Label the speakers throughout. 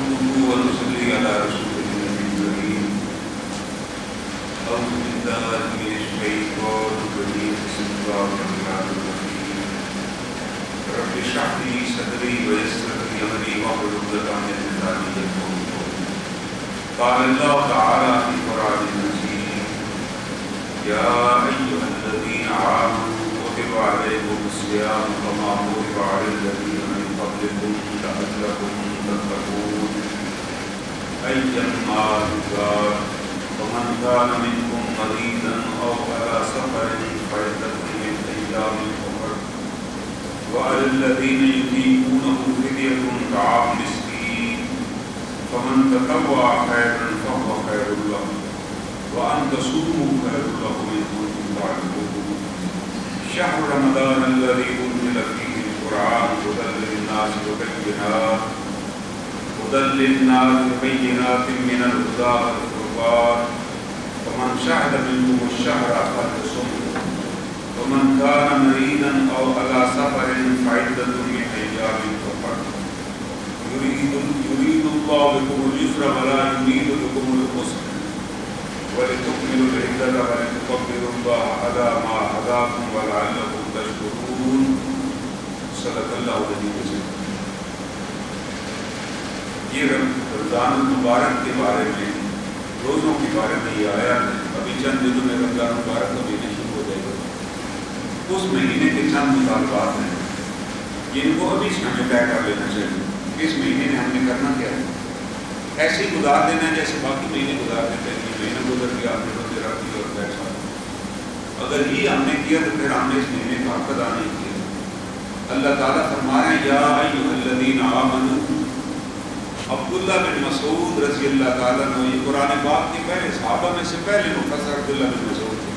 Speaker 1: نحمده ونصلي على رسوله النبي الكريم. أعوذ بالله من الشيطان الرجيم. بسم الله الرحمن الرحيم. رب اشرح لي صدري ويسر لي أمري واحلل عقدة من لساني يفقهوا قولي. قال الله تعالى في القرآن المجيد: يا أيها الذين آمنوا كتب عليكم الصيام كما كتب على الذين من قبلكم لعلكم تتقون أياما معدودات فمن كان منكم مريضا أو على سفر فعدة من أيام أخر وعلى الذين يطيقونه فدية طعام مسكين فمن تطوع خيرا فهو خير له وأن تصوموا خير لكم إن كنتم تعلمون. شهر رمضان الذي أنزل فيه القرآن هدى للناس وبينات من الهدى والفرقان فمن شهد منكم الشهر فليصمه ومن كان مريضا أو على سفر فعدة من أيام أخر يريد الله بكم اليسر ولا يريد بكم العسر ولتكملوا العدة ولتكبروا الله على ما هداكم ولعلكم تشكرون. صدق اللہ العظیم العظیم. یہ رمضان المبارک کے بارے میں، روزوں کے بارے میں یہ آیا ہے. ابھی چند دنوں میں رمضان المبارک کا مہینہ شروع ہو جائے گا. اس مہینے کے چند مطالبات ہیں جن کو ابھی سے ہمیں طے کر لینا چاہیے. اس مہینے میں ہم نے کرنا کیا ہے. ایسے ہی گزار دینا ہے جیسے باقی مہینے گزار دیتے ہیں. یہ مہینہ گزر گیا، آپ نے روزے رکھ دی اور بیٹھا. اگر یہ ہم نے کیا تو پھر ہم نے اس مہینے کا حق ادا نہیں کیا. اللہ تعالیٰ فرما رہے ہیں: یا ایھا الذین آمنوا. عبداللہ بن مسعود رضی اللہ تعالیٰ عنہ، یہ قرآن پاک کے پہلے صحابہ میں سے پہلے مفسر عبداللہ بن مسعود تھے،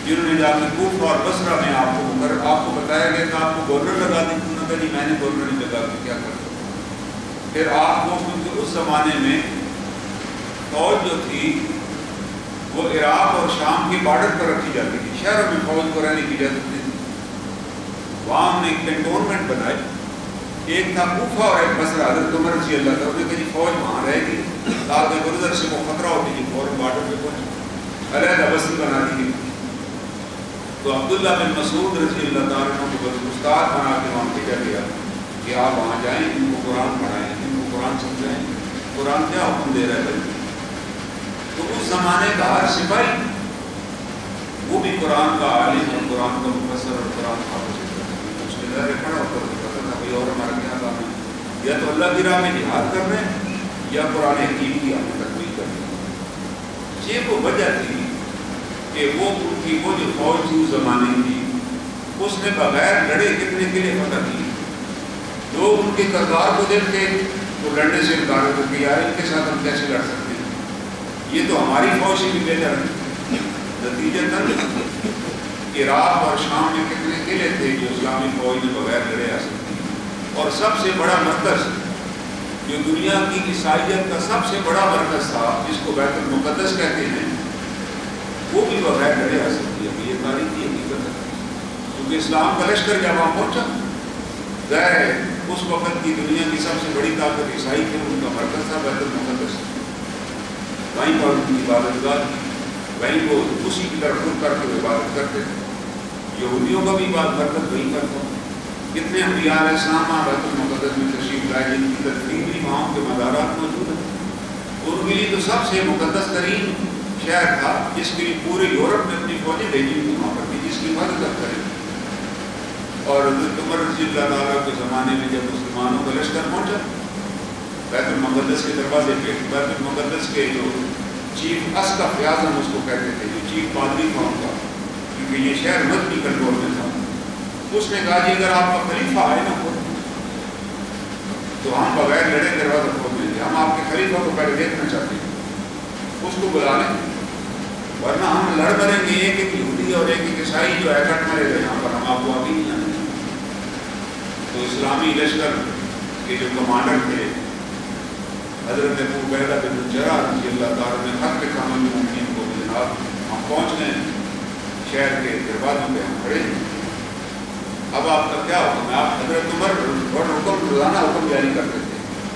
Speaker 1: جنہوں نے جا کے کوفہ اور بصرہ میں آپ کو بتایا گیا تھا آپ کو گورنر لگا دی. انہوں نے کہا: میں نے گورنر نہیں لگا کے کیا کرتا. پھر آپ کو، کیونکہ اس زمانے میں فوج جو تھی وہ عراق اور شام کے بارڈر پر رکھی جاتی تھی. شہروں میں فوج کو رہنے کی اجازت نہیں تھی. وہاں ہم نے ایک کنٹونمنٹ بنائی. ایک تھا کوفہ اور ایک بصرہ. حضرت عمر رضی اللہ تعالیٰ نے کہا جی فوج وہاں رہے گی تاکہ گردر سے وہ خطرہ ہوتی جی فوراً بارڈر پہ پہنچے. علیحدہ بستی بنا دی گئی. تو عبداللہ بن مسعود رضی اللہ تعالیٰ عنہ کو استاد بنا کے وہاں بھیجا گیا کہ آپ وہاں جائیں، ان کو قرآن پڑھائیں، ان کو قرآن سمجھائیں. قرآن کیا حکم دے رہا ہے. تو اس زمانے کا ہر سپاہی وہ بھی قرآن کا عالم اور قرآن کا مفسر اور قرآن کا حافظ کھڑا ہوتا پتا تھا کوئی اور ہمارا کیا کام ہے. یا تو اللہ کی راہ میں جہاد کر رہے ہیں یا قرآن حکیم کی آپ تکمیل کر رہے ہیں. یہ وہ وجہ تھی کہ وہ ان کی وہ جو فوج تھی اس زمانے کی، اس نے بغیر لڑے کتنے قلعے فتح کیے. لوگ ان کے کردار کو دیکھتے تو لڑنے سے انکار کر کے یار ان کے ساتھ ہم کیسے لڑ سکتے ہیں، یہ تو ہماری فوج سے بھی بہتر ہے. نتیجتاً عراق اور شام میں کتنے قلعے تھے جو اسلامی فوج نے بغیر لڑے آ سکتی. اور سب سے بڑا مرکز جو دنیا کی عیسائیت کا سب سے بڑا مرکز تھا جس کو بیت المقدس کہتے ہیں، وہ بھی بغیر لڑے آ سکتی ہے. یہ تاریخی حقیقت ہے. کیونکہ اسلام کا لشکر جب وہاں پہنچا، ظاہر ہے اس وقت کی دنیا کی سب سے بڑی طاقت عیسائی تھے. ان کا مرکز تھا بیت المقدس. وہیں پر ان کی عبادت گاہ تھی، وہیں وہ اسی کی طرف رخ کر کے عبادت کرتے تھے. یہودیوں کا بھی برکت وہیں پر تھا. کتنے انبیاء علیہ السلام بیت المقدس میں تشریف لائے جن کی تدفین بھی وہاں کے مزارات موجود ہیں. ان کے لیے تو سب سے مقدس ترین شہر تھا جس کے لیے پورے یورپ میں اپنی فوجیں بھیجی تھی وہاں پر بھی، جس کی مدد کریں. اور حضرت عمر رضی اللہ تعالیٰ کے زمانے میں جب مسلمانوں کا لشکر پہنچا بیت المقدس کے دروازے پہ، بیت المقدس کے جو چیف اسقف اعظم اس کو کہتے تھے، جو چیف پادری تھا ان کا، کیونکہ یہ شہر مدنی کنٹرول میں تھا، اس نے کہا جی اگر آپ کا خلیفہ آئے نا تو ہم بغیر لڑے دروازہ کھول دیں گے. ہم آپ کے خلیفہ کو پہلے دیکھنا چاہتے ہیں، اس کو بلا لیں، ورنہ ہم لڑ مریں گے. ایک ایک یہودی اور ایک ایک عیسائی جو اکٹھ مرے گا یہاں پر، ہم آپ کو ابھی نہیں آنے. تو اسلامی لشکر کے جو کمانڈر تھے حضرت ابو عبیدہ بن الجراح رضی اللہ تعالیٰ نے خط لکھا مومنین کو کہ جناب ہم پہنچ گئے شہر کے دروازوں پہ، ہم کھڑے ہیں، اب آپ کا کیا حکم ہے. آپ حضرت عمر اور حکم روزانہ حکم جاری کرتے تھے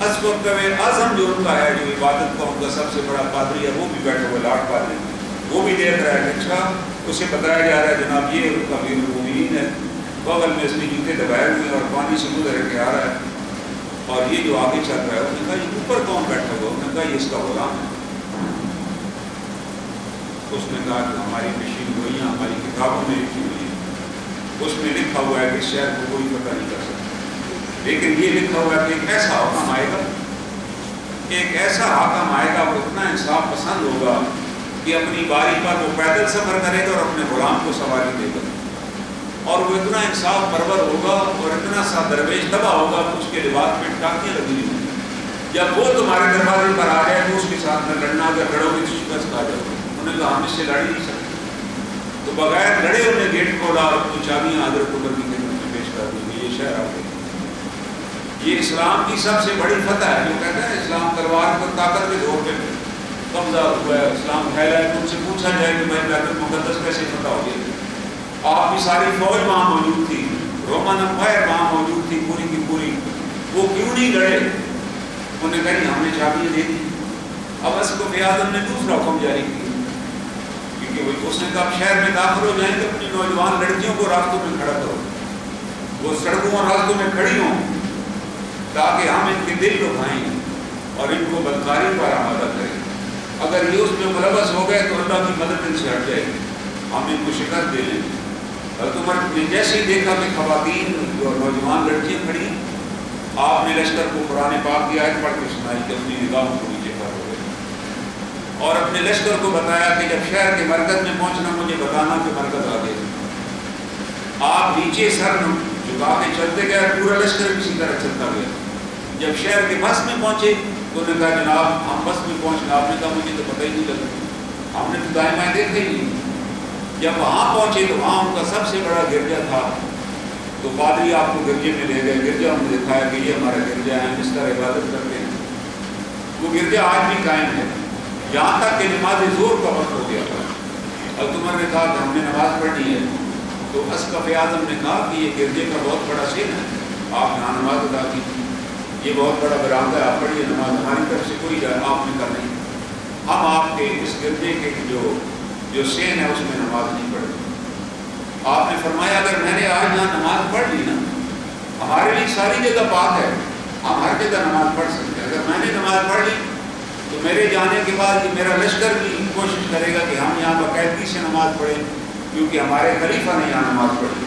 Speaker 1: اسقف اعظم جو ان کا ہے، جو عبادت کا ان کا سب سے بڑا پادری ہے، وہ بھی بیٹھا ہوا لاٹ پادری، وہ بھی دیکھ رہا ہے کہ اچھا اسے بتایا جا رہا ہے جناب یہ ان کا امیر المومنین ہے، بغل میں اس نے جوتے دبائے ہوئے اور پانی سے گزر کے آ رہا ہے، اور یہ جو آگے چل رہا ہے انہوں نے کہا یہ اوپر کون بیٹھا ہوا؟ انہوں نے کہا یہ اس کا غلام ہے۔ اس نے کہا کہ ہماری پیشین گوئیاں ہماری کتابوں میں لکھی ہوئی ہیں، اس میں لکھا ہوا ہے کہ شہر کو کوئی پتہ نہیں کر سکتا، لیکن یہ لکھا ہوا ہے کہ ایک ایسا حکم آئے گا، ایک ایسا حکم آئے گا، وہ اتنا انصاف پسند ہوگا کہ اپنی باری پر وہ پیدل سفر کرے گا اور اپنے غلام کو سواری دے گا، اور وہ اتنا انصاف پرور ہوگا اور اتنا سا درویش دبا ہوگا کہ اس کے لباس میں ٹاکیاں لگی ہوئی ہیں، جب وہ تمہارے دروازے پر آ جائے تو اس کے ساتھ میں لڑنا، اگر لڑو گے تو شکست کھا جاؤ گے۔ انہوں نے کہا ہم اس سے لڑ ہی نہیں سکتے، تو بغیر لڑے انہیں گیٹ کھولا اور تو چابیاں حضرت عمر کی خدمت میں پیش کر دی، یہ شہر آ گئی۔ یہ اسلام کی سب سے بڑی فتح ہے، جو کہتا ہے اسلام تلوار پر طاقت کے زور پہ قبضہ ہوا ہے، اسلام پھیلا ہے، تو ان سے پوچھا جائے کہ بھائی بیت المقدس کیسے فتح ہو گیا؟ آپ کی ساری فوج وہاں موجود تھی، رومن امپائر وہاں موجود تھی پوری کی پوری، وہ کیوں نہیں لڑے؟ انہوں نے کہا نہیں ہم نے چابیاں دے دی۔ اب اسقف اعظم نے دوسرا حکم جاری کیا، کیونکہ اس نے کہا شہر میں داخل ہو جائیں تو اپنی نوجوان لڑکیوں کو راستوں میں کھڑا کرو، وہ سڑکوں اور راستوں میں کھڑی ہوں تاکہ ہم ان کے دل لبھائیں اور ان کو بدکاری پر آمادہ کریں، اگر یہ اس میں ملوث ہو گئے تو اللہ کی مدد ان سے ہٹ جائے گی، ہم ان کو شکست دے لیں۔ حضرت عمر نے جیسے ہی دیکھا کہ خواتین اور نوجوان لڑکیاں کھڑی، آپ نے لشکر کو قرآن پاک کی آیت پڑھ کے سنائی کہ اپنی نگاہوں کو نیچے کر ہو گئے، اور اپنے لشکر کو بتایا کہ جب شہر کے مرکز میں پہنچنا مجھے بتانا کہ مرکز آ گئے۔ آپ نیچے سر جھکا کے چلتے گئے، پورا لشکر کسی طرح چلتا گیا۔ جب شہر کے بس میں پہنچے تو انہوں نے کہا جناب ہم بس میں پہنچے، آپ نے کہا مجھے تو پتہ ہی نہیں لگا، ہم نے تو دائیں بائیں دیکھا ہی نہیں۔ جب وہاں پہنچے تو وہاں ان کا سب سے بڑا گرجا تھا، تو پادری آپ کو گرجے میں لے گئے، گرجا ہم نے دکھایا کہ یہ ہمارا گرجا ہے، اس طرح عبادت کرتے ہیں۔ وہ گرجا آج بھی قائم ہے، یہاں تک کہ نماز ظہر کا وقت ہو گیا تھا۔ حضرت عمر نے کہا کہ ہم نے نماز پڑھنی ہے، تو اسقف اعظم نے کہا کہ یہ گرجے کا بہت بڑا سین ہے، آپ یہاں نماز ادا کی، یہ بہت بڑا برآمدہ ہے، آپ پڑھیے نماز، ہماری طرف سے کوئی آپ نے کہا نہیں، ہم آپ کے اس گرجے کے جو سین ہے اس میں نماز نہیں پڑھتے۔ آپ نے فرمایا اگر میں نے آج یہاں نماز پڑھ لی نا، ہمارے لیے ساری جگہ پاک ہے، ہم ہر جگہ نماز پڑھ سکتے ہیں، اگر میں نے نماز پڑھ لی تو میرے جانے کے بعد یہ میرا لشکر بھی کوشش کرے گا کہ ہم یہاں باقاعدگی سے نماز پڑھیں، کیونکہ ہمارے خلیفہ نے یہاں نماز پڑھی،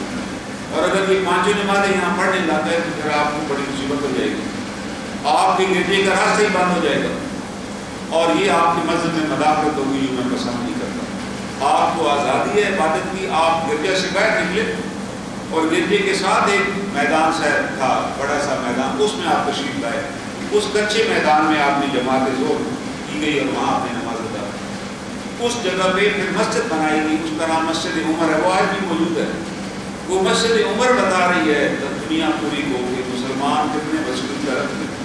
Speaker 1: اور اگر یہ پانچوں نمازیں یہاں پڑھنے لگتا ہے تو پھر آپ کو بڑی مصیبت ہو جائے گی، آپ کے گرجے کا راستہ ہی بند ہو جائے گا، اور یہ آپ کی مسجد میں مداخلت ہوگی جو میں پسند نہیں کرتا۔ آپ کو آزادی ہے عبادت کی، آپ گرجا سے باہر نکلے، اور گرجے کے ساتھ ایک میدان سا تھا، بڑا سا میدان، اس میں آپ تشریف لائے، اس کچے میدان میں آپ نے جماعت ظہر کی گئی اور وہاں آپ نے نماز ادا کی۔ اس جگہ پہ پھر مسجد بنائی گئی، اس کا نام مسجد عمر ہے، وہ آج بھی موجود ہے۔ وہ مسجد عمر بتا رہی ہے دنیا پوری کو کہ مسلمان کتنے مضبوط رکھتے ہیں،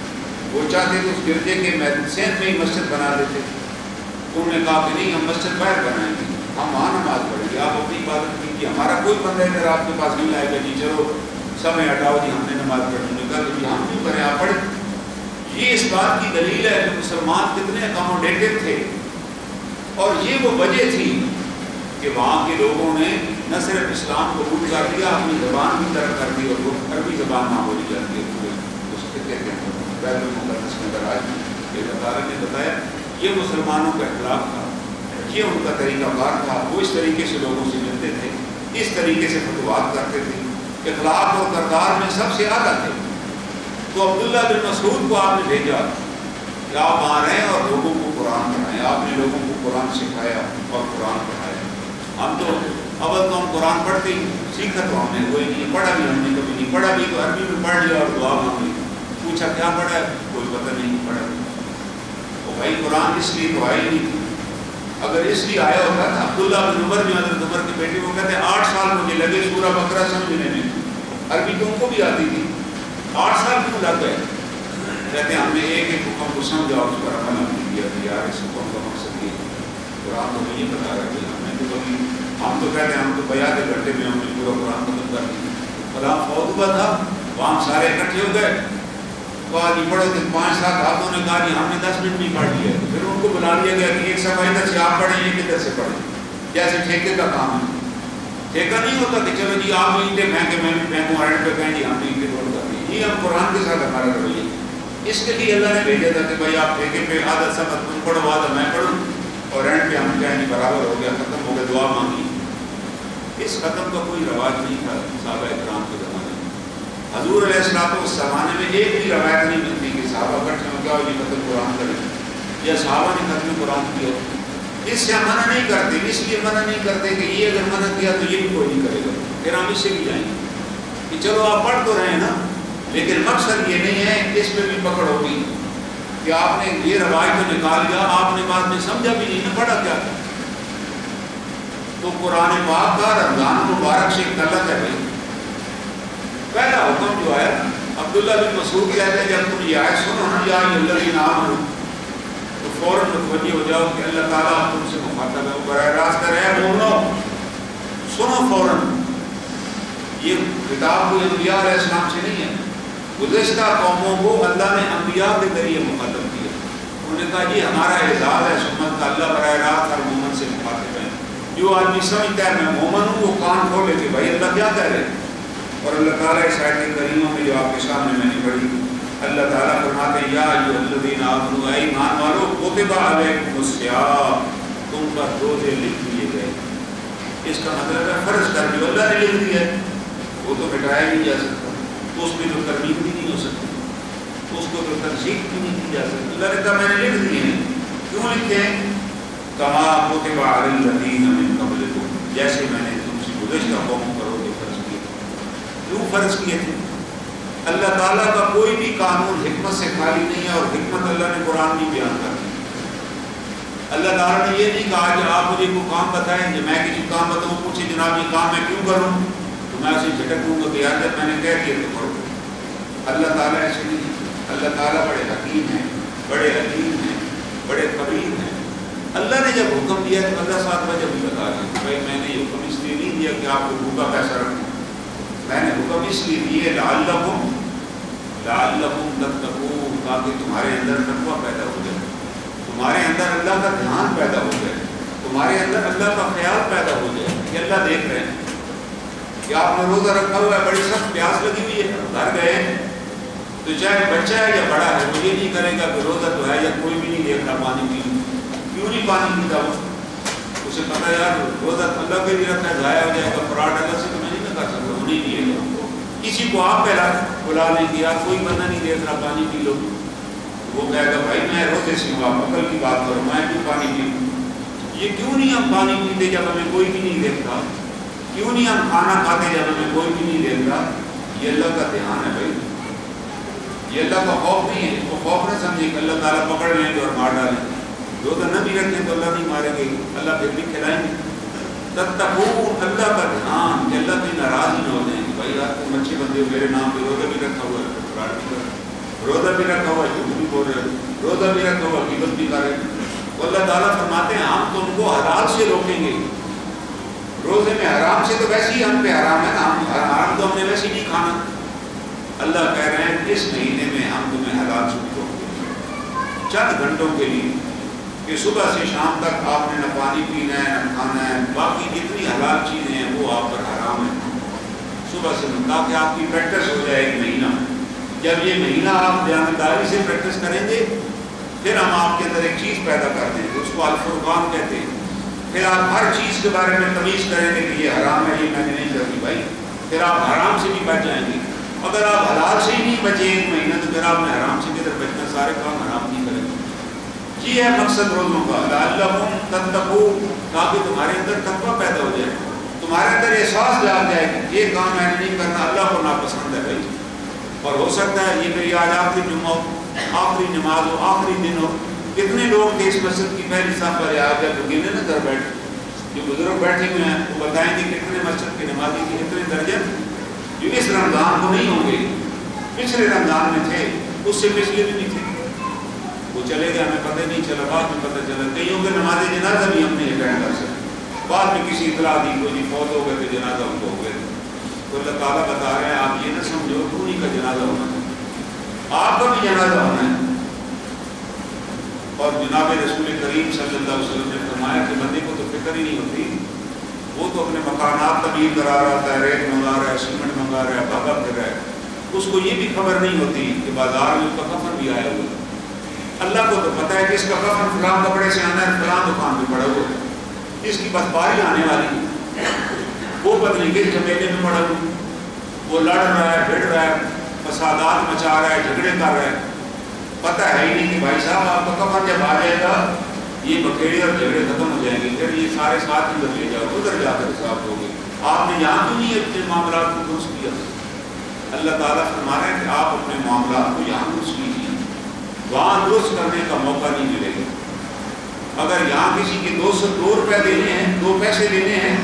Speaker 1: وہ چاہتے تو اس گرجے کے سینٹ میں ہی مسجد بنا دیتے، انہوں نے کہا کہ نہیں ہم مسجد باہر بنائیں گے، ہم وہاں نماز پڑھیں گے، آپ اپنی عبادت کیجیے، ہمارا کوئی بندہ ادھر آپ کے پاس نہیں آئے گا جی چلو سمے ہٹاؤ جی ہم نے نماز پڑھنے نے کہا جی ہم کیوں کریں، آپ پڑھیں۔ یہ اس بات کی دلیل ہے کہ مسلمان کتنے اکاموڈیٹڈ تھے، اور یہ وہ وجہ تھی کہ وہاں کے لوگوں نے نہ صرف اسلام قبول کر لیا، اپنی زبان بھی ترک کر دی، اور وہ عربی زبان وہاں بولی جاتی ہے پورے اس خطے کے اندر، بیت المقدس کے اندر۔ آج یہ بطارہ نے بتایا یہ مسلمانوں کا اخلاق تھا، یہ ان کا طریقہ کار تھا، وہ اس طریقے سے لوگوں سے ملتے تھے، اس طریقے سے فتوحات کرتے تھے، اخلاق اور کردار میں سب سے اعلیٰ تھے۔ تو عبداللہ بن مسعود کو آپ نے بھیجا کہ آپ وہاں رہیں اور لوگوں کو قرآن پڑھائیں، آپ نے لوگوں کو قرآن سکھایا اور قرآن پڑھایا۔ ہم تو اول تو ہم قرآن پڑھتے ہی سیکھا تو ہم نے کوئی نہیں، پڑھا بھی ہم نے کبھی نہیں، پڑھا بھی تو عربی میں پڑھ لیا اور دعا مانگ لی، پوچھا کیا پڑھا ہے کوئی پتہ نہیں پڑھا۔ وہ بھائی قرآن اس لیے تو آئی نہیں تھی، اگر اس لیے آیا ہوتا تھا عبداللہ بن عمر جو حضرت عمر کے بیٹے وہ کہتے ہیں 8 سال مجھے لگے سورہ بقرہ سمجھنے میں، عربی تو ان کو بھی آتی تھی، 8 سال کیوں لگ گئے؟ کہتے ہیں ہم نے ایک ایک حکم کو سمجھا اور اس پر عمل نہیں کیا کہ یار اس حکم کا مقصد یہ قرآن تو یہ بتا رہا کہ ہم نے تو کبھی، ہم تو کہتے ہیں ہم تو 50 گھنٹے میں ہم نے پورا قرآن ختم کر دیا، فلاں فوت ہوا تھا وہاں سارے اکٹھے ہو گئے، کہا جی پڑھو، تو 5-7 ہاتھوں نے کہا جی ہم نے 10 منٹ نہیں پڑھ لیا. پھر ان کو بلا لیا گیا کہ ایک صفحہ ادھر سے آپ پڑھیں، ایک ادھر سے پڑھیں، جیسے ٹھیکے کا کام ہے. ٹھیکہ نہیں ہوتا کہ چلو جی آپ اینٹیں پھینکیں میں بھی پھینکوں، اینڈ پہ کہیں جی ہم نے اینٹیں روڈ کر دی. یہ ہم قرآن کے ساتھ ہمارا رویہ. اس کے لیے اللہ نے بھیجا تھا کہ بھائی آپ ٹھیکے پہ آدھا سبق تم پڑھو آدھا میں پڑھوں، اور اینڈ پہ ہم کہیں جی برابر ہو گیا، ختم ہو گیا، دعا مانگی. اس ختم کا کوئی رواج نہیں تھا صحابہ اکرام کے زمانے میں. حضور علیہ السلام اس زمانے میں ایک بھی روایت نہیں ملتی کہ صحابہ اکٹھے ہو کیا یہ ختم قرآن کریں یا صحابہ نے ختم قرآن کیا. اس سے ہم منع نہیں کرتے، اس لیے منع نہیں کرتے کہ یہ اگر منع کیا تو یہ بھی کوئی نہیں کرے گا، پھر ہم اس سے بھی جائیں گے کہ چلو آپ پڑھ تو رہے ہیں نا، لیکن مقصد یہ نہیں ہے اس پہ بھی پکڑ ہوگی کہ آپ نے یہ رواج تو نکال دیا، آپ نے بعد میں سمجھا بھی نہیں، پڑھا کیا تھا. تو قرآن پاک کا رمضان مبارک سے ایک تعلق ہے بھائی. پہلا حکم جو ہے عبداللہ بن مسعود کہتے ہیں جب تم یہ آیت سنو نا یا الذین آمنوا تو فوراً متوجہ ہو جاؤ کہ اللہ تعالیٰ تم سے مخاطب ہے، وہ براہ راست کر رہے ہیں مومنو سنو فوراً. یہ کتاب کوئی انبیاء علیہ السلام سے نہیں ہے. گزشتہ قوموں کو اللہ نے انبیاء کے ذریعے مخاطب کیا. انہوں نے کہا یہ ہمارا اعزاز ہے سنت کا، اللہ براہ راست ہر مومن سے مخاطب ہے. جو آدمی سمجھتا ہے میں مومن ہوں وہ کان کھولے کہ بھائی اللہ کیا کہہ رہے ہیں. اور اللہ تعالیٰ اس آیت کریمہ میں جو آپ کے سامنے میں نے پڑھی، اللہ تعالیٰ فرماتے ہیں یا ایھا الذین آمنوا اے ایمان والو کتب علیکم الصیام تم پر روزے لکھ دیے گئے. اس کا مطلب ہے فرض کر جو اللہ نے لکھ دیا ہے وہ تو مٹایا نہیں جا سکتا، اس میں جو ترمیم بھی نہیں ہو سکتی، اس کو تو تنسیخ بھی نہیں کی جا سکتی. اللہ نے کہا میں نے لکھ دیے ہیں. کیوں لکھتے ہیں؟ کما کتب علی الذین من قبلکم جیسے میں نے تم سے گزشتہ قوموں پر روزے فرض کیے. کیوں فرض کیے تھے؟ اللہ تعالیٰ کا کوئی بھی قانون حکمت سے خالی نہیں ہے، اور حکمت اللہ نے قرآن میں بیان کر دی. اللہ تعالیٰ نے یہ نہیں کہا کہ آپ مجھے کوئی کام بتائیں، کہ میں کسی کام بتاؤں پوچھے جناب یہ کام میں کیوں کروں تو میں اسے جھٹک دوں گا کہ یار جب میں نے کہہ دیا تو کرو. اللہ تعالیٰ ایسے نہیں ہے. اللہ تعالیٰ بڑے حکیم ہیں، بڑے حکیم ہیں، بڑے خبیر ہیں. اللہ نے جب حکم دیا تو اللہ صاحب وجہ بھی بتا دیا بھائی میں نے یہ حکم اس لیے نہیں دیا کہ آپ کو بھوکا پیسہ رکھوں، میں نے حکم اس لیے دیے لعلکم تتقون تاکہ تمہارے اندر تقویٰ پیدا ہو جائے، تمہارے اندر اللہ کا دھیان پیدا ہو جائے، تمہارے اندر اللہ کا خیال پیدا ہو جائے کہ اللہ دیکھ رہے ہیں کہ آپ نے روزہ رکھا ہوا ہے، بڑی سخت پیاس لگی ہوئی ہے، گھر گئے تو چاہے بچہ ہے یا بڑا ہے وہ یہ نہیں کرے گا کہ روزہ تو ہے یا کوئی بھی نہیں دیکھ رہا پانی پی. کیوں نہیں پانی پیتا وہ؟ اسے پتا یار روزہ اللہ کے لیے رکھا ہے، ضائع ہو جائے گا، فراڈ اللہ سے تو میں نہیں کر سکتا، وہ نہیں لیے گا. کسی کو آپ پہلا بلا لیں کہ یار کوئی بندہ نہیں دیکھ رہا پانی پی لو، وہ کہے گا بھائی میں روزے سے ہوں، آپ عقل کی بات کرو، میں کیوں پانی پیوں. یہ کیوں نہیں ہم پانی پیتے جب ہمیں کوئی بھی نہیں دیکھتا؟ کیوں نہیں ہم کھانا کھاتے جب ہمیں کوئی بھی نہیں دیکھتا؟ یہ اللہ کا دھیان ہے بھائی، یہ اللہ کا خوف نہیں ہے. وہ خوف نہ سمجھے کہ اللہ تعالیٰ پکڑ لیں گے اور مار ڈالیں. روزہ نہ بھی رکھیں تو اللہ نہیں ماریں گے، اللہ پھر بھی کھلائیں گے. تتقون اللہ کا دھیان کہ اللہ کی ناراض نہ ہو جائیں کہ بھائی آپ کو اچھے بندے ہو، میرے نام پہ روزہ بھی رکھا ہوا ہے، فراڈ بھی کر رہے، روزہ بھی رکھا ہوا ہے، جھوٹ بھی بول رہے، روزہ بھی رکھا ہوا ہے، غیبت بھی کر رہے. تو اللہ تعالیٰ فرماتے ہیں ہم تم کو حلال سے روکیں گے. روزے میں حرام سے تو ویسے ہی ہم پہ حرام ہے نا، حرام تو ہم نے ویسے ہی نہیں کھانا. اللہ کہہ رہے ہیں اس مہینے میں ہم تمہیں حلال سے بھی روکیں گے چند گھنٹوں کے لیے کہ صبح سے شام تک آپ نے نہ پانی پینا ہے نہ کھانا ہے، باقی جتنی حلال چیزیں ہیں وہ آپ پر حرام ہیں صبح سے، تاکہ آپ کی پریکٹس ہو جائے ایک مہینہ. جب یہ مہینہ آپ دیانتداری سے پریکٹس کریں گے پھر ہم آپ کے اندر ایک چیز پیدا کر دیں گے، اس کو الفرقان کہتے ہیں. پھر آپ ہر چیز کے بارے میں تمیز کریں گے کہ یہ حرام ہے، یہ میں نے نہیں کرنی بھائی. پھر آپ حرام سے بھی بچ جائیں گے. اگر آپ حلال سے ہی نہیں بچے ایک مہینہ تو پھر آپ نے حرام سے کدھر بچنا، سارے کام حرام نہیں کریں گے. یہ ہے مقصد روزوں کا، لعلکم تتقون تاکہ تمہارے اندر تقویٰ پیدا ہو جائے، تمہارے اندر احساس جاگ جائے کہ یہ کام میں نے نہیں کرنا، اللہ کو ناپسند ہے بھائی. اور ہو سکتا ہے یہ میری آج آخری جمعہ ہو، آخری نماز ہو، آخری دن ہو. کتنے لوگ تھے اس مسجد کی پہلی صف پر آج جب گنے نا گھر بیٹھے، جو بزرگ بیٹھے ہوئے ہیں وہ بتائیں گے کتنے مسجد کے نمازی کے کتنے درجن جو اس رمضان کو نہیں ہوں گے، پچھلے رمضان میں تھے، اس سے پچھلے بھی نہیں تھے. وہ چلے گئے ہمیں پتہ نہیں چلا، بعد میں پتہ چلا. کئیوں کے نماز جنازہ بھی ہم نے اٹینڈ کر سکتے، بعد میں کسی اطلاع دی کوئی نہیں فوت ہو گئے تو جنازہ ان کو ہو گئے. تو اللہ تعالیٰ بتا رہے ہیں آپ یہ نہ سمجھو کہ انہیں کا جنازہ ہونا تھا، آپ کا بھی جنازہ ہونا ہے. اور جناب رسول کریم صلی اللہ علیہ وسلم نے فرمایا کہ بندے کو تو فکر ہی نہیں ہوتی، وہ تو اپنے مکانات تعمیر کرا رہا ہے، ریت منگا رہا ہے، سیمنٹ منگا رہا ہے، بھاگا پھر رہا ہے، اس کو یہ بھی خبر نہیں ہوتی کہ بازار میں اس کا کفن بھی آیا ہوا ہے. اللہ کو تو پتہ ہے کہ اس کا کفن فلاں کپڑے سے آنا ہے، فلاں دکان پہ پڑا ہوا ہے، اس کی بس باری آنے والی ہے، وہ پتہ نہیں کس جھمیلے میں پڑا ہوا، وہ لڑ رہا ہے، بھڑ رہا ہے، فسادات مچا رہا ہے، جھگڑے کر رہا ہے. پتہ ہے ہی نہیں کہ بھائی صاحب آپ کا کفن جب آ جائے گا یہ بکھیڑے اور جھگڑے ختم ہو جائیں گے، پھر یہ سارے ساتھ ادھر لے جاؤ، ادھر جا کر حساب ہوگے. آپ نے یہاں کیوں نہیں اپنے معاملات کو درست کیا؟ اللہ تعالیٰ فرما رہے ہیں کہ آپ اپنے معاملات کو یہاں درست کیجیے، وہاں درست کرنے کا موقع نہیں ملے گا. اگر یہاں کسی کے 202 روپے دینے ہیں، 2 پیسے دینے ہیں،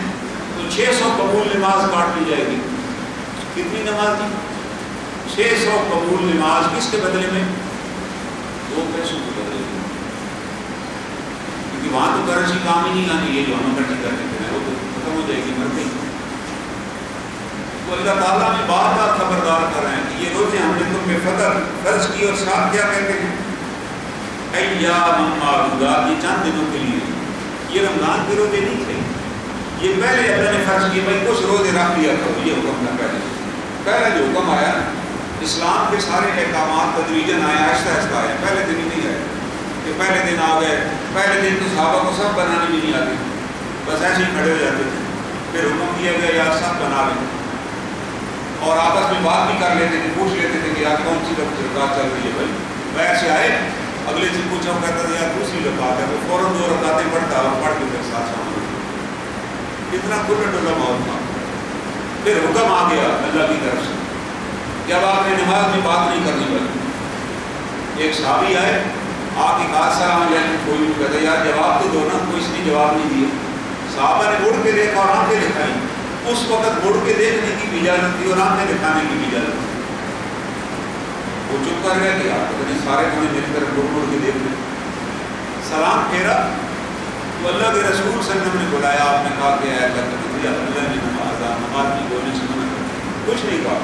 Speaker 1: تو 600 قبول نماز کاٹ لی جائے گی. کتنی نماز دی؟ 600 قبول نماز. کس کے بدلے میں؟ 2 پیسوں کے بدلے میں. کیونکہ وہاں تو کرنسی کام ہی نہیں آتی، یہ جو ہم اکٹھی کر دیتے ہیں وہ تو ختم ہو جائے گی، مر گئی. تو اللہ تعالیٰ میں بار بار خبردار کر رہے ہیں کہ یہ روزے ہم نے تم پہ فرض کی، اور ساتھ کیا کہتے ہیں؟ ایام معدودات، یہ چند دنوں کے لیے. یہ رمضان کے روزے نہیں تھے، یہ پہلے اللہ نے فرض کیے بھائی کچھ روزے رکھ لیا کرو. یہ حکم تھا پہلا جو حکم آیا. اسلام کے سارے احکامات تدریجاً آئے، آہستہ آہستہ آئے، پہلے دن ہی نہیں آئے کہ پہلے دن آ گئے. پہلے دن تو صحابہ کو سب بنانے بھی نہیں آتی، بس ایسے ہی کھڑے ہو جاتے تھے. پھر حکم دیا گیا یار سب بنا لیں، اور آپس میں بات بھی کر لیتے تھے، پوچھ لیتے تھے کہ یار کون سی رکعت چل رہی ہے. بھائی بیٹھ سے آئے، اگلے سے پوچھا، وہ کہتا تھا یار دوسری رکعت ہے، وہ فوراً 2 رکعتیں پڑھتا اور پڑھ کے پھر ساتھ شامل ہوتا. اتنا کھلا ڈلا ماحول تھا. پھر حکم آ گیا اللہ کی طرف سے کہ اب آپ نے نماز میں بات نہیں کرنی پڑی. ایک صحابی آئے، آ کے کہا السلام علیکم. کوئی بھی کہتا یار جواب تو دو نا، کوئی اس نے جواب نہیں دیا. صحابہ نے مڑ کے دیکھا اور آنکھیں دکھائیں. اس وقت مڑ کے دیکھنے کی بھی اجازت تھی اور آنکھیں دکھانے کی بھی اجازت تھی. وہ چپ کر گیا کہ یار پتہ نہیں سارے کھڑے مل کر مڑ کے دیکھ رہے. سلام پھیرا تو اللہ کے رسول صلی اللہ علیہ وسلم نے بلایا. آپ نے کہا کہ اللہ نے نماز کی بولنے سے منع کر. کچھ نہیں کہا.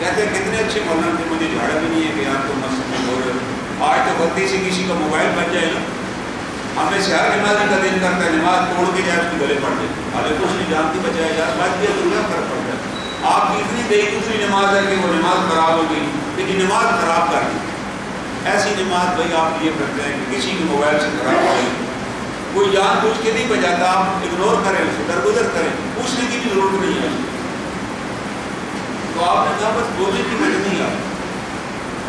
Speaker 1: کہتے ہیں کتنے اچھے مولانا تھے، مجھے جھاڑا بھی نہیں ہے کہ یار تو مسجد میں بول رہے. آج تو غلطی سے کسی کا موبائل بچ جائے نا، ہمیں سے ہر نمازی کا دل کرتا ہے نماز توڑ کے جائے اس کے گلے پڑ جائے. حالے کچھ نہیں جانتی بچائے یار بچ گیا تو کیا فرق پڑتا ہے. آپ کی اتنی دیکھ اتنی نماز ہے کہ وہ نماز خراب ہو گئی، لیکن نماز خراب کر دی. ایسی نماز بھائی آپ یہ کرتے ہیں کہ کسی کے موبائل سے خراب ہو گئی، کوئی جان بوجھ کے نہیں بجاتا، آپ اگنور کریں، اسے درگزر کریں، پوچھنے کی بھی ضرورت نہیں ہے. تو آپ نے کہا بس بولنے کی وجہ نہیں آئی.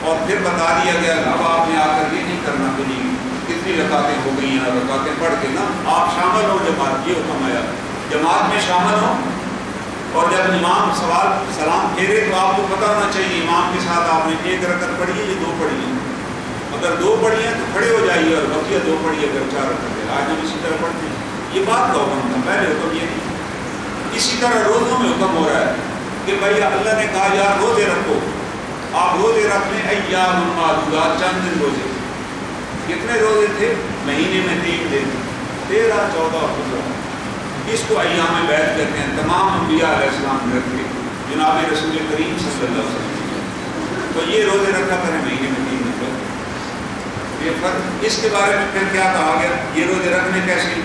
Speaker 1: اور پھر بتا دیا گیا اب آپ نے آ کر یہ نہیں کرنا کہ جی کتنی رکعتیں ہو گئی ہیں، رکعتیں پڑھ کے نا آپ شامل ہو جماعت. یہ حکم آیا جماعت میں شامل ہو. اور جب امام سلام پھیرے تو آپ کو پتہ ہونا چاہیے امام کے ساتھ آپ نے 1 رکعت پڑھی ہے یا 2 پڑھی ہیں. اگر 2 پڑھی ہیں تو کھڑے ہو جائیے، اور بقیہ 2 پڑھیے اگر 4 رکعت ہے. آج ہم اسی طرح پڑھتے ہیں. یہ بات کا حکم تھا، پہلے حکم یہ نہیں. اسی طرح روزوں میں حکم ہو رہا ہے کہ بھائی اللہ نے کہا یار روزے رکھو. آپ روزے رکھ لیں، ایام معدودات، چند دن روزے. کتنے روزے تھے؟ مہینے میں 3 دن، 13، 14 اور 15. اس کو ایام بیعت کہتے ہیں. تمام انبیاء علیہ السلام نے رکھے، جناب رسول کریم صلی اللہ علیہ وسلم. تو یہ روزے رکھا کریں مہینے میں 3 دن. یہ فرق. اس کے بارے میں پھر کیا کہا گیا؟ یہ روزے رکھنے کیسے؟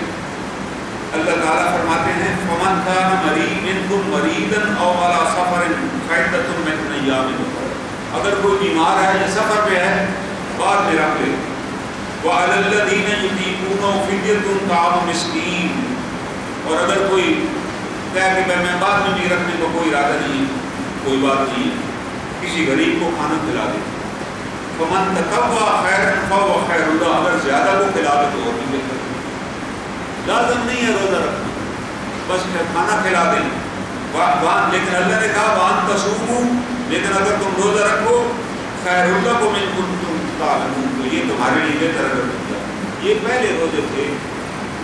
Speaker 1: اللہ تعالیٰ فرماتے ہیں فمن کان منکم مریضا او علی سفر فعدۃ من ایام اخر. اگر کوئی بیمار ہے یا سفر پہ ہے بعد میں رکھ لے. وعلی الذین یطیقونہ فدیۃ طعام مسکین. اور اگر کوئی کہے کہ میں بعد میں بھی رکھنے کو کوئی ارادہ نہیں ہے، کوئی بات نہیں ہے، کسی غریب کو کھانا کھلا دے. فمن تطوع خیرا فهو خیر له. اگر زیادہ کو کھلا دے تو اور بھی بہتر. لازم نہیں ہے روزہ رکھنا، بس کھانا کھلا دیں. لیکن اللہ نے کہا وان تصوموا، لیکن اگر تم روزہ رکھو خیر لکم ان کنتم تعلمون، تو یہ تمہارے لیے بہتر اگر تم جاؤ. یہ پہلے روزے تھے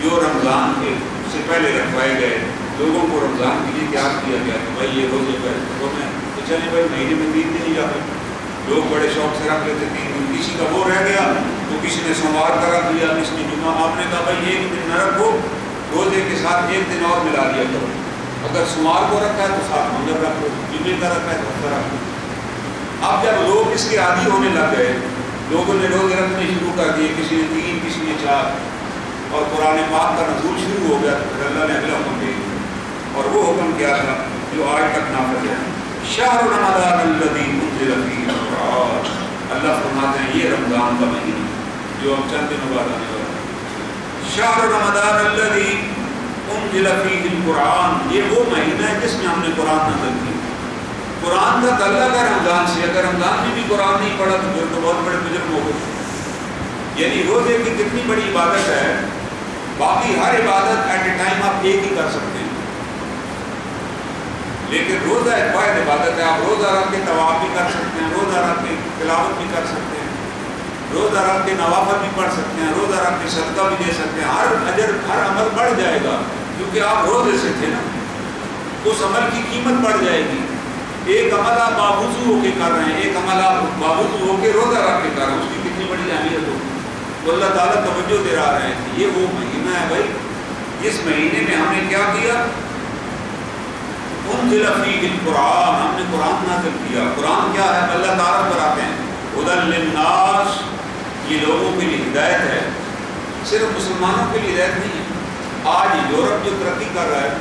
Speaker 1: جو رمضان کے سے پہلے رکھوائے گئے. لوگوں کو رمضان کے لیے تیار کیا گیا کہ بھائی یہ روزے پہلے میں تو چلے بھائی مہینے میں 3 دن ہی جاتے. لوگ بڑے شوق سے رکھ لیتے 3 دن. کسی کا وہ رہ گیا تو کسی نے سوموار کا رکھ لیا، کسی نے جمعہ. آپ نے کہا بھائی 1 دن نہ رکھو، روزے کے ساتھ 1 دن اور ملا لیا کرو. اگر سوموار کو رکھا ہے تو ساتھ منگل رکھ لو، جمعے کا رکھا ہے تو ہفتہ رکھ لو. اب جب لوگ اس کے عادی ہونے لگ گئے، لوگوں نے روزے رکھنے شروع کر دیے، کسی نے 3 کسی نے 4، اور قرآن پاک کا نزول شروع ہو گیا، تو پھر اللہ نے اگلا حکم دے دیا، اور وہ حکم کیا تھا جو آج تک نافذ ہے۔ شہر رمضان الذی انزل فیہ القرآن، اللہ فرماتے ہیں یہ رمضان کا مہینہ جو اب چند دنوں بعد آنے والا ہے۔ شہر رمضان الذی انزل فیہ القرآن، یہ وہ مہینہ ہے جس میں ہم نے قرآن نازل کیا۔ قرآن کا تعلق ہے رمضان سے، اگر رمضان میں بھی قرآن نہیں پڑھا تو پھر تو بہت بڑے مجرم ہو گئے۔ یعنی روزے کی کتنی بڑی عبادت ہے، باقی ہر عبادت ایٹ اے ٹائم آپ ایک ہی کر سکتے ہیں، لیکن روزہ ایک واحد عبادت ہے۔ آپ روزہ رکھ کے طواف بھی کر سکتے ہیں، روزہ رکھ کے تلاوت بھی کر سکتے ہیں، روزہ رکھ کے نوافل بھی پڑھ سکتے ہیں، روزہ رکھ کے صدقہ بھی دے سکتے ہیں، ہر اجر ہر عمل بڑھ جائے گا، کیونکہ آپ روزے سے تھے نا، اس عمل کی قیمت بڑھ جائے گی۔ ایک عمل آپ باوضو ہو کے کر رہے ہیں، ایک عمل آپ باوضو ہو کے روزہ رکھ کے کر رہے ہیں، اس کی کتنی بڑی اہمیت ہوگی۔ تو اللہ تعالیٰ توجہ دلا رہے ہیں کہ یہ وہ مہینہ ہے بھائی، اس مہینے میں ہم نے کیا کیا؟ انزل فیہ القرآن، ہم نے قرآن نازل کیا۔ قرآن کیا ہے؟ اللہ تعالیٰ بتاتے ہیں ھدی للناس، یہ لوگوں کے لیے ہدایت ہے، صرف مسلمانوں کے لیے ہدایت نہیں ہے۔ آج یورپ جو ترقی کر رہا ہے،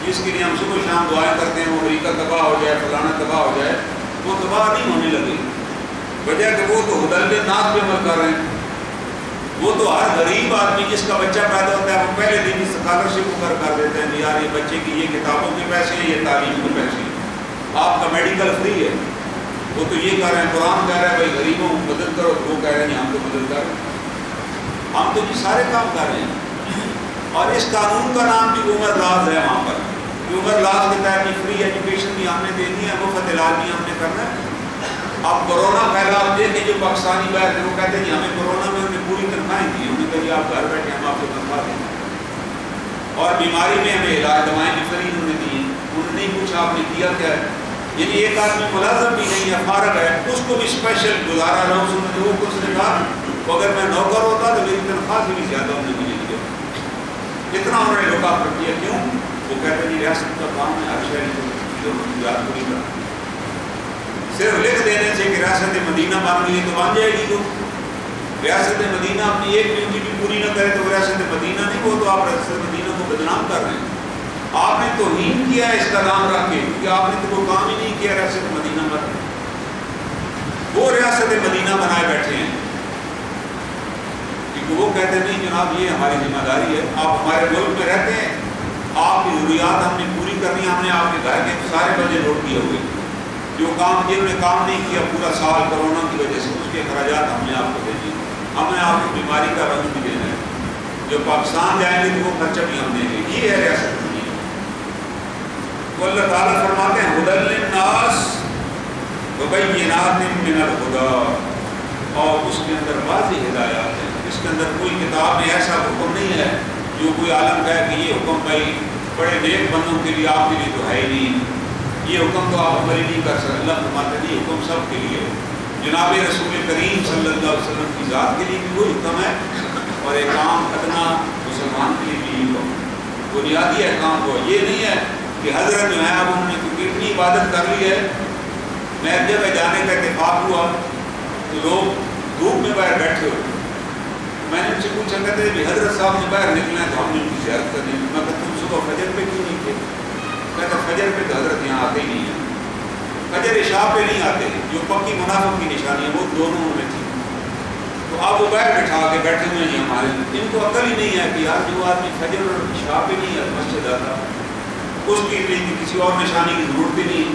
Speaker 1: جس کے لیے ہم صبح شام دعائیں کرتے ہیں وہ امریکہ تباہ ہو جائے، فلانا تباہ ہو جائے، وہ تباہ نہیں ہونے لگے، وجہ کہ وہ تو ھدی للناس پہ عمل کر رہے ہیں۔ وہ تو ہر غریب آدمی جس کا بچہ پیدا ہوتا ہے وہ پہلے دن ہی اسکالرشپ کر دیتے ہیں کہ یار یہ بچے کی یہ کتابوں کے پیسے ہیں، یہ تعلیم کے پیسے ہیں، آپ کا میڈیکل فری ہے۔ وہ تو یہ کہہ رہے ہیں، قرآن کہہ رہا ہے بھائی غریبوں کو مدد کرو، تو وہ کہہ رہے ہیں ہم تو مدد کر رہے ہیں، ہم تو یہ سارے کام کر رہے ہیں۔ اور اس قانون کا نام بھی عمر لاز ہے وہاں پر، عمر لاز کے تحت فری ایجوکیشن بھی ہم نے دینی ہے، مفت علاج بھی ہم نے کرنا ہے۔ اب کورونا پھیلا، آپ دیکھیں جو پاکستانی باہر تھے وہ کہتے ہیں ہمیں کورونا میں انہیں پوری تنخواہیں دی، انہوں نے کہا جی آپ گھر بیٹھے ہم آپ کو تنخواہ دیں گے، اور بیماری میں ہمیں علاج دوائیں بھی فری انہوں نے دی ہیں، انہوں نے نہیں پوچھا آپ نے کیا کیا ہے۔ یعنی ایک آدمی ملازم بھی نہیں ہے، فارغ ہے، اس کو بھی اسپیشل گزارا رہا ہوں، اس نے کہا اگر میں نوکر ہوتا تو میری تنخواہ سے بھی زیادہ انہوں نے مجھے دیا، اتنا انہوں نے لوگ آفر کیا۔ کیوں؟ وہ کہتے ہیں جی ریاست کا کام ہے ہر شہری کو یاد پوری کرنا، صرف لکھ دینے سے کہ ریاست مدینہ بن گئی تو بن جائے گی، تو ریاست مدینہ اپنی ایک ڈیوٹی بھی پوری نہ کرے تو ریاست مدینہ نہیں، وہ تو آپ ریاست مدینہ کو بدنام کر رہے ہیں۔ آپ نے توہین کیا ہے اس کا نام رکھ کے، کیونکہ آپ نے تو وہ کام ہی نہیں کیا ریاست مدینہ بن، وہ ریاست مدینہ بنائے بیٹھے ہیں، کیونکہ وہ کہتے ہیں نہیں جناب یہ ہماری ذمہ داری ہے، آپ ہمارے ملک میں رہتے ہیں، آپ کی ضروریات ہم نے پوری کرنی، ہم نے آپ کے گھر کے سارے بجے نوٹ کیے ہوئے، جو کام جن نے کام نہیں کیا پورا سال کورونا کی وجہ سے، اس کے اخراجات ہم نے آپ کو بھیجے، ہم نے آپ کو بیماری کا رنج بھی دینا ہے، جو پاکستان جائیں گے تو وہ خرچہ بھی ہم دیں گے، یہ ہے ریاست مدینہ۔ تو اللہ تعالیٰ فرماتے ہیں ھدی للناس وبینات من الھدی، اور اس کے اندر واضح ہدایات ہیں، اس کے اندر کوئی کتاب میں ایسا حکم نہیں ہے جو کوئی عالم کہے کہ یہ حکم بھائی بڑے نیک بندوں کے لیے، آپ کے لیے تو ہے ہی نہیں، یہ حکم تو آپ عمل نہیں کر سکتے۔ اللہ فرماتے ہیں یہ حکم سب کے لیے، جناب رسول کریم صلی اللہ علیہ وسلم کی ذات کے لیے بھی وہی حکم ہے، اور ایک عام ادنا مسلمان کے لیے بھی یہ حکم، بنیادی احکام کو یہ نہیں ہے کہ حضرت جو ہے اب انہوں نے کیونکہ اتنی عبادت کر لی ہے، میں ایک جگہ جانے کا اتفاق ہوا تو لوگ دھوپ میں باہر بیٹھے ہوئے، میں نے ان سے پوچھا کہتے ہیں کہ حضرت صاحب نے باہر نکلے ہیں تو ہم نے ان کی زیارت کرنی ہے، میں کہتا ہوں صبح فجر پہ کیوں نہیں تھے؟ کہتا فجر پہ تو حضرت یہاں آتے ہی نہیں ہیں، فجر عشاء پہ نہیں آتے، جو پکی منافق کی نشانی ہے وہ دونوں میں تھی، تو آپ وہ باہر بٹھا کے بیٹھے ہوئے ہیں ہمارے، ان کو عقل ہی نہیں ہے کہ یار جو آدمی فجر اور عشاء پہ نہیں ہے مسجد آتا، اس کے لیے کسی اور نشانی کی ضرورت ہی نہیں۔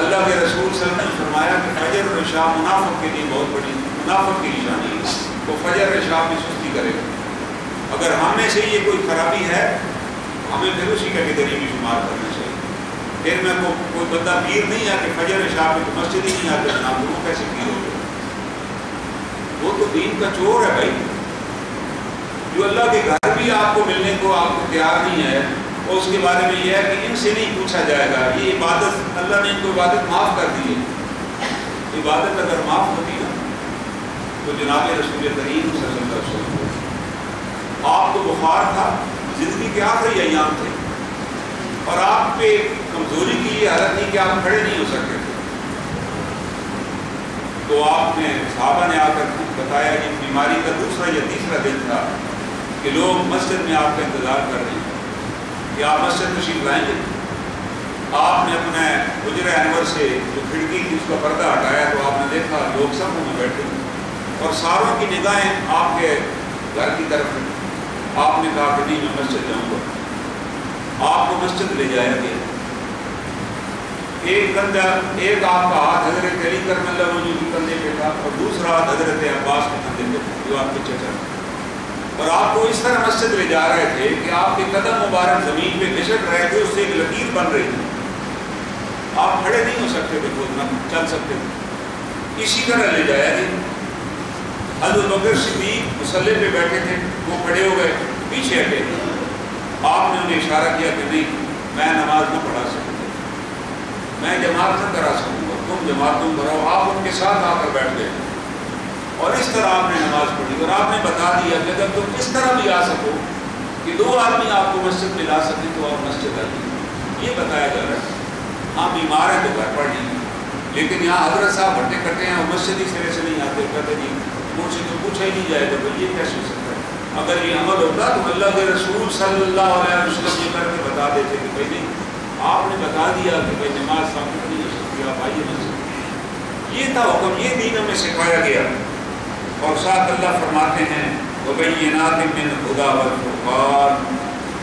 Speaker 1: اللہ کے رسول صلی اللہ علیہ وسلم نے فرمایا کہ فجر اور عشاء منافق کے لیے بہت بڑی منافق کی نشانی ہے، وہ فجر اور عشاء میں سستی کرے گا، اگر ہم میں سے یہ کوئی خرابی ہے ہمیں پھر اسی کیٹیگری میں شمار کرنا چاہیے۔ پھر میں کوئی بندہ پیر نہیں ہے کہ فجر عشاء پہ تو مسجد ہی نہیں آتے جناب، وہ کیسے پیر ہو گئے؟ وہ تو دین کا چور ہے بھائی، جو اللہ کے گھر بھی آپ کو ملنے کو آپ کو تیار نہیں ہے، اور اس کے بارے میں یہ ہے کہ ان سے نہیں پوچھا جائے گا، یہ عبادت اللہ نے ان کو عبادت معاف کر دی ہے، عبادت اگر معاف ہوتی نا تو جناب رسول کریم صلی اللہ علیہ وسلم آپ کو بخار تھا، زندگی کے آخری ایام تھے، اور آپ پہ کمزوری کی یہ حالت نہیں کہ آپ کھڑے نہیں ہو سکتے تھے، تو آپ نے صحابہ نے آ کر بتایا کہ بیماری کا دوسرا یا تیسرا دن تھا کہ لوگ مسجد میں آپ کا انتظار کر رہے ہیں کہ آپ مسجد تشریف لائیں گے. آپ نے اپنے حجرہ انور سے جو کھڑکی تھی اس کا پردہ ہٹایا تو آپ نے دیکھا لوگ صفوں میں بیٹھے اور ساروں کی نگاہیں آپ کے گھر کی طرف ہیں. آپ نے کہا کہ نہیں میں مسجد جاؤں گا. آپ کو مسجد لے جایا گیا. ایک آپ کا ہاتھ حضرت علی کرم اللہ وجہ کے کندھے پہ تھا اور دوسرا ہاتھ حضرت عباس کے کندھے پہ تھا جو آپ کے چچا تھے. اور آپ کو اس طرح مسجد لے جا رہے تھے کہ آپ کے قدم مبارک زمین پہ گھسٹ رہے تھے, اس سے ایک لکیر بن رہی تھی. آپ کھڑے نہیں ہو سکتے تھے, خود نہ چل سکتے تھے. اسی طرح لے جایا گیا. حضرت بکر صدیق مصلی پہ بیٹھے تھے, وہ کھڑے ہو گئے, پیچھے ہٹے. آپ نے انہیں اشارہ کیا کہ نہیں میں نماز نہ پڑھا سکتا, میں جماعت نہ کرا سکوں گا, تم جماعت تم کراؤ. آپ ان کے ساتھ آ کر بیٹھ گئے اور اس طرح آپ نے نماز پڑھی. اور آپ نے بتا دیا کہ اگر تم اس طرح بھی آ سکو کہ 2 آدمی آپ کو مسجد میں لا سکیں تو آپ مسجد آئیے. یہ بتایا جا رہا ہے. ہاں بیمار ہیں تو گھر پڑھ لیجیے, لیکن یہاں حضرت صاحب ہٹے کٹے ہیں اور مسجد ہی سرے سے نہیں آتے, کہتے جی مجھ سے تو پوچھا ہی نہیں جائے گا. تو یہ کیسے ہو سکتا ہے؟ اگر یہ عمل ہوتا تو اللہ کے رسول صلی اللہ علیہ وسلم یہ کر کے بتا دیتے کہ بھائی نہیں, آپ نے بتا دیا کہ بھائی نماز ثابت نہیں ہو سکتی, آپ آئیے مسجد. یہ تھا حکم, یہ دین ہمیں سکھایا گیا. اور ساتھ اللہ فرماتے ہیں وَبَيِّنَاتٍ مِّنَ الْهُدَىٰ وَالْفُرْقَانِ,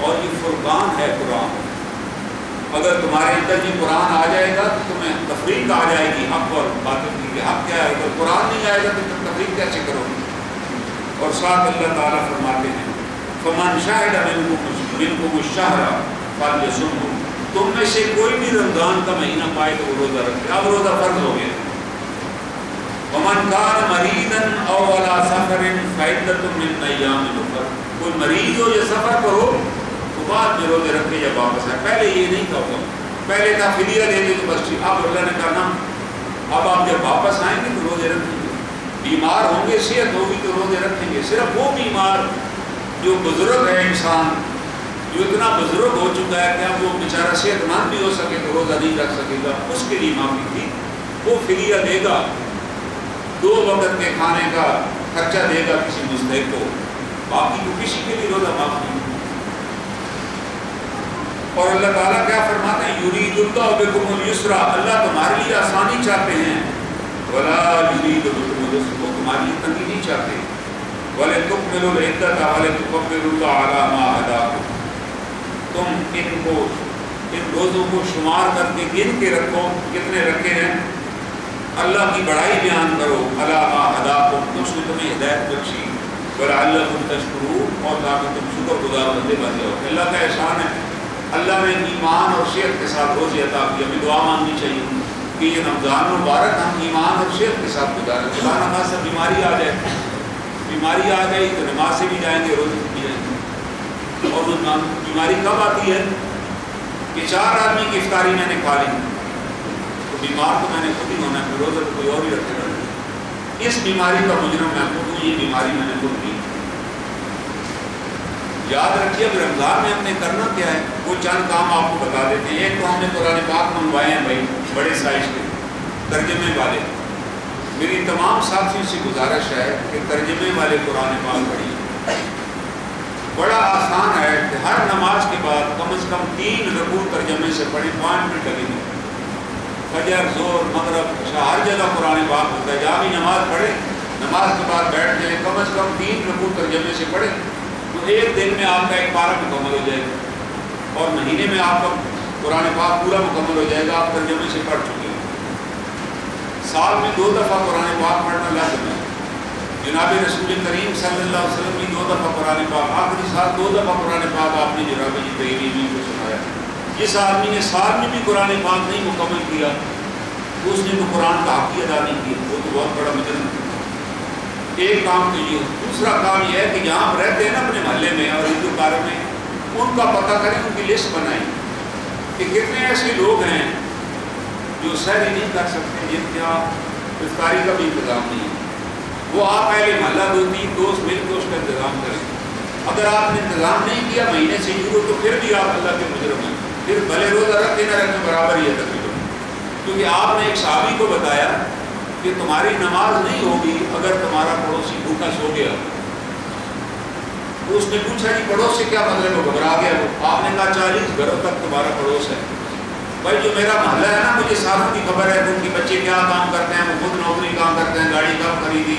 Speaker 1: اور یہ فرقان ہے قرآن. اگر تمہارے اندر یہ قرآن آ جائے گا تو تمہیں تفریق آ جائے گی حق اور باطل کی. حق کیا ہے؟ اگر قرآن نہیں آئے گا تو تم تفریق کیسے کرو گے؟ اور ساتھ اللہ تعالیٰ فرماتے ہیں فَمَنْ شَهِدَ مِنْكُمُ الشَّهْرَ فَلْيَصُمْهُ, تم میں سے کوئی بھی رمضان کا مہینہ پائے تو وہ روزہ رکھے. اب روزہ فرض ہو گیا. وَمَنْ كَانَ مَرِيضًا أَوْ عَلَىٰ سَفَرٍ فَعِدَّةٌ مِّنْ أَيَّامٍ أُخَرَ, کوئی مریض ہو یا سفر پر ہو تو بعد میں روزے رکھے یا واپس آئے. پہلے یہ نہیں تھا حکم, پہلے تھا فدیہ دے دے تو بس ٹھیک. اب اللہ نے کہا نا, اب آپ جب واپس آئیں گے تو روزے رکھیں گے. بیمار ہوں گے, صحت ہوگی تو روزے رکھیں گے. صرف وہ بیمار جو بزرگ ہے انسان, جو اتنا بزرگ ہو چکا ہے کہ اب وہ بیچارہ صحت مند بھی ہو سکے تو روزہ نہیں رکھ سکے گا, اس کے لیے معافی تھی. وہ فدیہ دے گا, 2 وقت کے کھانے کا خرچہ دے گا کسی مستحق کو, باقی تو کسی کے لیے روزہ معاف نہیں. اور اللہ تعالیٰ کیا فرماتے ہیں یرید اللہ بکم الیسر, اللہ تمہارے لیے آسانی چاہتے ہیں. ولا یرید بکم العسر, وہ تمہاری لیے تنگی نہیں چاہتے. ولتکملوا العدۃ ولتکبروا اللہ علی ما ہداکم, تم ان روزوں کو شمار کر کے گن کے رکھو کتنے رکھے ہیں, اللہ کی بڑائی بیان کرو. علی ما ہداکم, اس نے تمہیں ہدایت بخشی. ولعلکم تشکرون, اور تاکہ تم شکر گزار بندے بن جاؤ. اللہ کا احسان ہے, اللہ نے ایمان اور صحت کے ساتھ روزے عطا کی. ہمیں دعا مانگنی چاہیے کہ یہ رمضان مبارک ہم ایمان اور صحت کے ساتھ گزاریں. خدا نہ خاصہ بیماری آ جائے, بیماری آ گئی تو نماز سے بھی جائیں گے, روزے سے بھی جائیں گے. اور وہ بیماری کب آتی ہے کہ 4 آدمی کی افطاری میں نے کھا لی, تو بیمار تو میں نے خود ہی ہونا ہے, پھر روزہ تو کوئی اور ہی رکھے گا. اس بیماری کا مجرم میں خود ہوں, یہ بیماری میں نے خود کی. یاد رکھیے اب رمضان میں ہم نے کرنا کیا ہے, وہ چند کام آپ کو بتا دیتے ہیں. ایک تو ہم نے قرآن پاک منگوائے ہیں بھائی بڑے سائز کے ترجمے والے. میری تمام ساتھیوں سے گزارش ہے کہ ترجمے والے قرآن پاک پڑھیے. بڑا آسان ہے کہ ہر نماز کے بعد کم از کم 3 رکوع ترجمے سے پڑھیں, 5 منٹ لگیں گے. فجر, ظہر, مغرب, عشاء, ہر جگہ قرآن پاک ہوتا ہے. جہاں بھی نماز پڑھیں, نماز کے بعد بیٹھ جائیں, کم از کم 3 رکوع ترجمے سے پڑھیں, تو ایک دن میں آپ کا ایک پارہ مکمل ہو جائے گا, اور مہینے میں آپ کا قرآن پاک پورا مکمل ہو جائے گا. آپ ترجمے سے پڑھ چکے ہیں. سال میں 2 دفعہ قرآن پاک پڑھنا لازم ہے. جناب رسول کریم صلی اللہ علیہ وسلم نے 2 دفعہ قرآن پاک, آخری سال 2 دفعہ قرآن پاک آپ نے جناب جی تحریری کو سنایا. جس آدمی نے سال میں بھی قرآن پاک نہیں مکمل کیا تو اس نے تو قرآن کا حق ہی ادا نہیں کیا, وہ تو بہت بڑا مجرم ہے. ایک کام تو یہ. دوسرا کام یہ ہے کہ جہاں آپ رہتے ہیں نا اپنے محلے میں اور ہندو کاروں میں, ان کا پتہ کریں, ان کی لسٹ بنائیں کہ کتنے ایسے لوگ ہیں جو سحری نہیں کر سکتے, جن کے آپ افطاری کا بھی انتظام نہیں ہے. وہ آپ پہلے محلہ 2-3 دوست مل کے اس کا انتظام کریں. اگر آپ نے انتظام نہیں کیا مہینے سے شروع, تو پھر بھی آپ اللہ کے مجرم ہیں. پھر بھلے روزہ رکھے نہ رکھے برابر ہی ہے تقریباً. کیونکہ آپ نے ایک صحابی کو بتایا کہ تمہاری نماز نہیں ہوگی اگر تمہارا پڑوسی بھوکا سو گیا. تو اس نے پوچھا جی پڑوس سے کیا مطلب ہے؟ گھبرا گیا وہ. آپ نے کہا 40 گھروں تک تمہارا پڑوس ہے. بھائی جو میرا محلہ ہے نا مجھے ساروں کی خبر ہے، ان کے بچے کیا کام کرتے ہیں، وہ خود نوکری کام کرتے ہیں، گاڑی کب خریدی،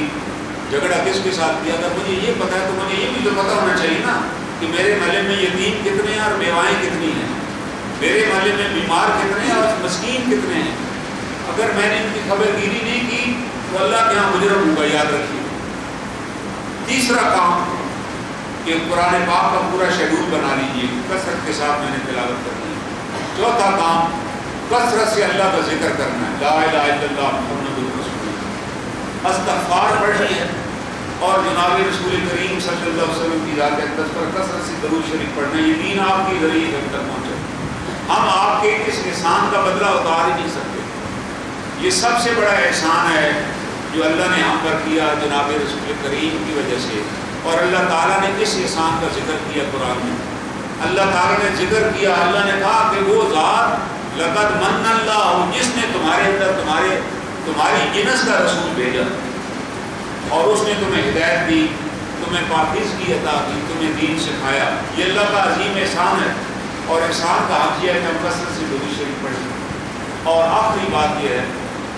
Speaker 1: جھگڑا کس کے ساتھ کیا. اگر مجھے یہ پتا ہے تو مجھے یہ بھی تو پتا ہونا چاہیے نا کہ میرے محلے میں یتیم کتنے ہیں اور بیوائیں کتنی ہیں، میرے محلے میں بیمار کتنے ہیں اور مسکین کتنے ہیں. اگر میں نے ان کی خبر گیری نہیں کی تو اللہ کے یہاں مجرم ہوں گا، یاد رکھیے. تیسرا کام کہ قرآن پاک کا پورا شیڈول بنا لیجیے، کثرت کے ساتھ میں نے تلاوت کرنی ہے. چوتھا کام کثرت سے اللہ کا ذکر کرنا ہے، لا الہ الا اللہ محمد رسول اللہ. استغفار پڑھنی ہے اور جناب رسول کریم صلی اللہ علیہ وسلم کی ذات اقدس پر کثرت سے درود شریف پڑھنا. یہ دین آپ کی ذریعے ہم تک پہنچے. ہم آپ کے اس احسان کا بدلہ اتار ہی نہیں سکتے. یہ سب سے بڑا احسان ہے جو اللہ نے ہم پر کیا جناب رسول کریم کی وجہ سے. اور اللہ تعالیٰ نے اس احسان کا ذکر کیا قرآن میں. اللہ تعالیٰ نے ذکر کیا، اللہ نے کہا کہ وہ ذات لقد من اللہ، جس نے تمہارے اندر تمہاری جنس کا رسول بھیجا اور اس نے تمہیں ہدایت دی، تمہیں پاکیزگی عطا کی، تمہیں دین سکھایا. یہ اللہ کا عظیم احسان ہے. اور احسان کا حق یہ ہے کہ ہم کثرت سے درود شریف پڑھیں. اور آخری بات یہ ہے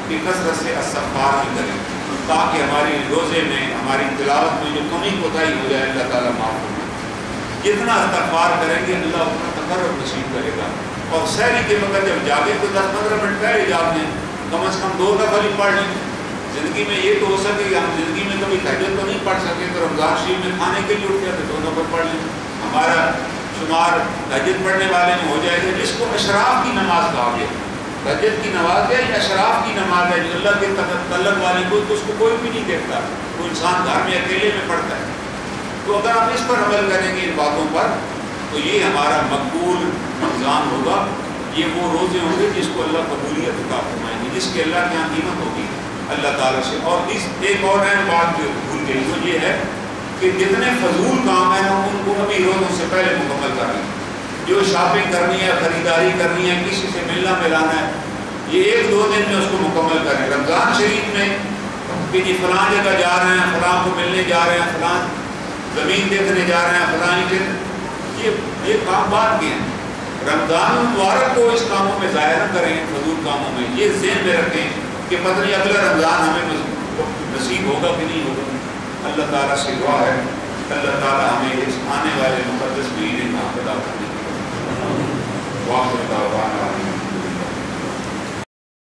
Speaker 1: کہ کثرت سے استغفار بھی کریں تاکہ ہماری روزے میں، ہماری تلاوت میں جو کمی کوتاہی ہو جائے اللہ تعالیٰ معاف کرے. جتنا استغفار کریں گے اللہ اتنا تقرب نصیب کرے گا. اور سحری کے وقت جب جاگے تو 10-15 منٹ پہلے جاگ لیں، کم از کم 2 دفعہ بھی پڑھ لیں. زندگی میں یہ تو ہو سکے کہ ہم زندگی میں کبھی تہجد تو نہیں پڑھ سکے تو رمضان شریف میں کھانے کے لیے اٹھ جاتے 2 دفعہ پڑھ لیں، ہمارا شمار تہجد پڑھنے والے میں ہو جائے گا. جس کو اشراف کی نماز کہا گیا، تہجد کی نماز ہے یا اشراف کی نماز ہے جو اللہ کے تعلق والے کو اس کو کوئی بھی نہیں دیکھتا، وہ انسان گھر میں اکیلے میں پڑھتا ہے. تو اگر ہم اس پر عمل کریں گے ان باتوں پر تو یہ ہمارا مقبول رمضان ہوگا. یہ وہ روزے ہوں گے جس کو اللہ قبولیت عطا فرمائیں گے، جس کی اللہ کے یہاں قیمت ہوگی اللہ تعالیٰ سے. اور ایک اور اہم بات جو بھول گئی وہ یہ ہے کہ جتنے فضول کام ہیں ان کو ابھی روزوں سے پہلے مکمل کر لیں. جو شاپنگ کرنی ہے، خریداری کرنی ہے، کسی سے ملنا ملانا ہے، یہ 1-2 دن میں اس کو مکمل کریں. رمضان شریف میں کہ جی فلاں جگہ جا رہے ہیں، فلاں کو ملنے جا رہے ہیں، فلاں زمین دیکھنے جا رہے ہیں، فلاں یہ کام بعد کے ہیں. رمضان المبارک کو اس کاموں میں ضائع نہ کریں، فضول کاموں میں. یہ ذہن میں رکھیں کہ پتہ نہیں اگلا رمضان ہمیں نصیب ہوگا کہ نہیں ہوگا. اللہ تعالیٰ سے دعا ہے اللہ تعالیٰ ہمیں اس آنے والے مقدس مہینے کا عطا کرنے کی. واخر دعوانا